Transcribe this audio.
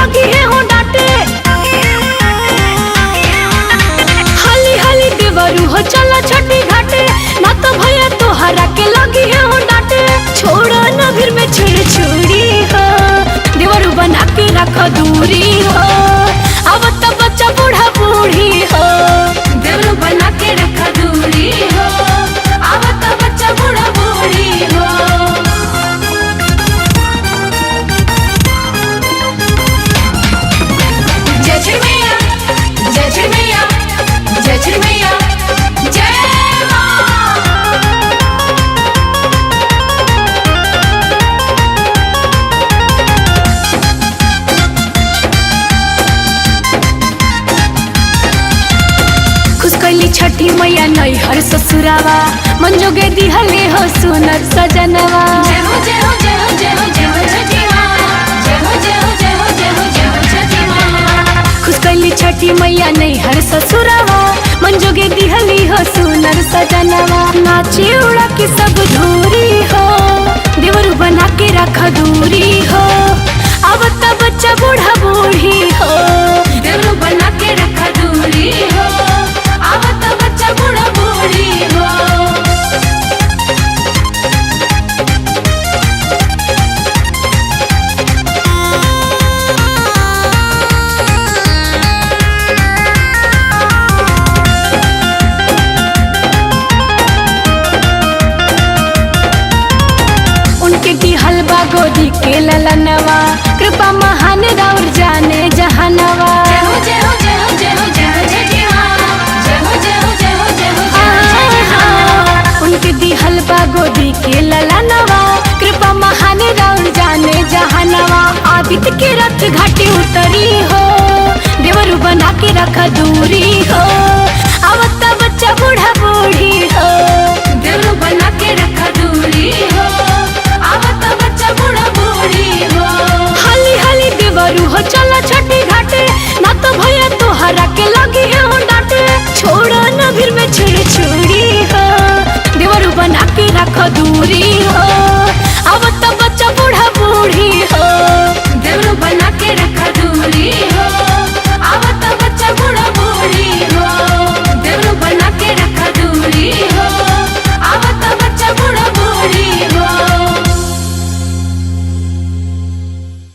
लगी है हो डांटे। हाली हाली देवरू हो चला छठी घाटे, ना तो भैया तोहरा के लगी है हो डांटे। छोड़ा ना फिर में छेड़ छुड़ी हो, देवरू बना के रख दूरी हो। अब तो बच्चा बूढ़ा बूढ़ी हो, देवरू बना के रख दूरी हो। अब तो बच्चा बूढ़ा बूढ़ी हो। जय श्री मैया, जय श्री मैया, जय श्री मैया, जय माँ। खुश कैली छठी मैया नई हर ससुरावा, मन जोगे दिहले हो सुनर सजनवा। जय हो जय हो जय हो जय हो जय हो छठी माँ, जय हो जय हो जय हो जय हो जय हो छठी माँ। खुश कैली छठी मैया नई हर ससुरावा, मन जोगे दिहली हो सुनर सजनवा। नाची उड़ा के सब धूरी हो, देवरू बना के रख दूरी हो। अब तो बच्चा बूढ़ा बूढ़ी हो, देवरू बना के रख दूरी हो। अब तो बच्चा बूढ़ा बूढ़ी हो। उनके की हलवा गोदी के ललनवा, कृपा महान राउर जाने जहानवा। जय हो जय हो जय हो जय हो जय हो छठी माँ, जय हो जय हो जय हो जय हो जय हो छठी माँ। उनके दी हलवा गोदी के ललनवा, कृपा महान राउर जाने जहानवा। आदित्य के रथ घाटी उतरी हो, देवरू बना के रख दूरी हो।